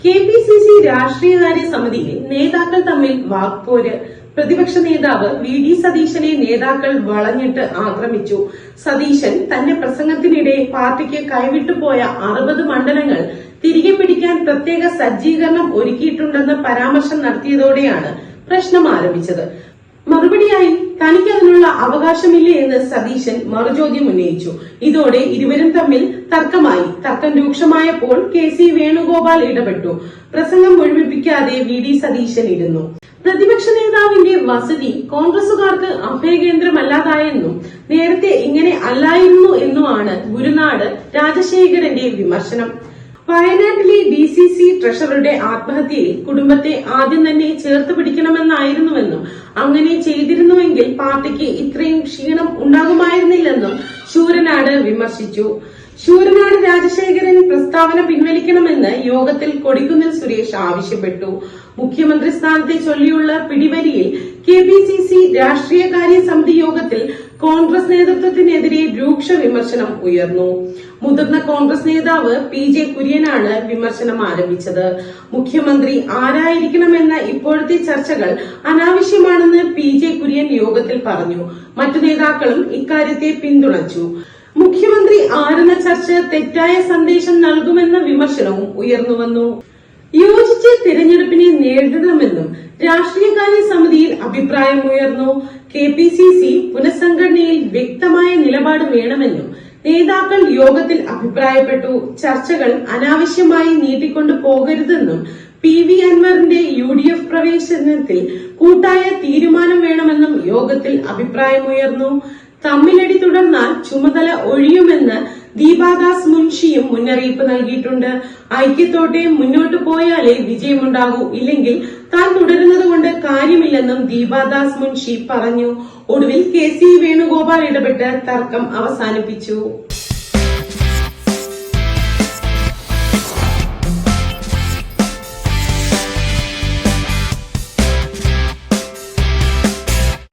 KPCC രാഷ്ട്രീയകാര്യ സമിതിയിൽ നേതാക്കൾ തമ്മിൽ വാക്പോര്. പ്രതിപക്ഷ നേതാവ് വി ഡി സതീശനെ നേതാക്കൾ വളഞ്ഞിട്ട് ആക്രമിച്ചു. സതീശൻ തന്റെ പ്രസംഗത്തിനിടെ പാർട്ടിക്ക് കൈവിട്ടുപോയ 60 മണ്ഡലങ്ങൾ തിരികെ പിടിക്കാൻ പ്രത്യേക സജ്ജീകരണം ഒരുക്കിയിട്ടുണ്ടെന്ന് പരാമർശം നടത്തിയതോടെയാണ് പ്രശ്നം ആരംഭിച്ചത്. മറുപടിയായി തനിക്ക് അതിനുള്ള അവകാശമില്ലേ എന്ന് സതീശൻ മറുചോദ്യം ഉന്നയിച്ചു. ഇതോടെ ഇരുവരും തമ്മിൽ തർക്കമായി. തർക്കം രൂക്ഷമായപ്പോൾ കെ.സി. വേണുഗോപാൽ ഇടപെട്ടു. പ്രസംഗം മുഴുമിപ്പിക്കാതെ വി ഡി സതീശൻ ഇരുന്നു. പ്രതിപക്ഷ നേതാവിന്റെ വസതി കോൺഗ്രസുകാർക്ക് അഭയകേന്ദ്രമല്ലാതായെന്നും നേരത്തെ ഇങ്ങനെ അല്ലായിരുന്നു എന്നുമാണ് ഗുരുനാട് രാജശേഖരന്റെ വിമർശനം. വയനാട്ടിലെ DCC ട്രഷററുടെ ആത്മഹത്യയിൽ കുടുംബത്തെ ആദ്യം തന്നെ ചേർത്ത് പിടിക്കണമെന്നായിരുന്നുവെന്നും അങ്ങനെ ചെയ്തിരുന്നുവെങ്കിൽ പാർട്ടിക്ക് ഇത്രയും ക്ഷീണം ഉണ്ടാകുമായിരുന്നില്ലെന്നും ശൂരനാട് വിമർശിച്ചു. ശൂരനാട് രാജശേഖരൻ പ്രസ്താവന പിൻവലിക്കണമെന്ന് യോഗത്തിൽ കൊടിക്കുന്നിൽ സുരേഷ് ആവശ്യപ്പെട്ടു. മുഖ്യമന്ത്രി സ്ഥാനത്തെ ചൊല്ലിയുള്ള പിടിവലിയിൽ കെപിസിസി രാഷ്ട്രീയകാര്യ സമിതി യോഗത്തിൽ കോൺഗ്രസ് നേതൃത്വത്തിനെതിരെ രൂക്ഷ വിമർശനം ഉയർന്നു. മുതിർന്ന കോൺഗ്രസ് നേതാവ് PJ കുര്യനാണ് വിമർശനം ആരംഭിച്ചത്. മുഖ്യമന്ത്രി ആരായിരിക്കണമെന്ന ഇപ്പോഴത്തെ ചർച്ചകൾ അനാവശ്യമാണെന്ന് PJ കുര്യൻ യോഗത്തിൽ പറഞ്ഞു. മറ്റു നേതാക്കളും ഇക്കാര്യത്തെ പിന്തുണച്ചു. മുഖ്യമന്ത്രി ആരെന്ന ചർച്ച തെറ്റായ സന്ദേശം നൽകുമെന്ന വിമർശനവും ഉയർന്നുവന്നു. യോജിച്ച തിരഞ്ഞെടുപ്പിനെ നേരിടണമെന്നും രാഷ്ട്രീയകാര്യ സമിതിയിൽ അഭിപ്രായമുയർന്നു. കെപിസിസി പുനഃസംഘടനയിൽ വ്യക്തമായ നിലപാട് വേണമെന്നും നേതാക്കൾ യോഗത്തിൽ അഭിപ്രായപ്പെട്ടു. ചർച്ചകൾ അനാവശ്യമായി നീട്ടിക്കൊണ്ടു പോകരുതെന്നും PV അൻവറിന്റെ UDF പ്രവേശനത്തിൽ കൂട്ടായ തീരുമാനം വേണമെന്നും യോഗത്തിൽ അഭിപ്രായമുയർന്നു. തമ്മിലടി തുടർന്നാൽ ചുമതല ഒഴിയുമെന്ന് ദീപാദാസ് മുൻഷിയും മുന്നറിയിപ്പ് നൽകിയിട്ടുണ്ട്. ഐക്യത്തോടെ മുന്നോട്ടു പോയാലേ വിജയമുണ്ടാകൂ, ഇല്ലെങ്കിൽ താൻ തുടരുന്നതുകൊണ്ട് കാര്യമില്ലെന്നും ദീപാദാസ് മുൻഷി പറഞ്ഞു. ഒടുവിൽ കെ.സി. വേണുഗോപാൽ ഇടപെട്ട് തർക്കം അവസാനിപ്പിച്ചു.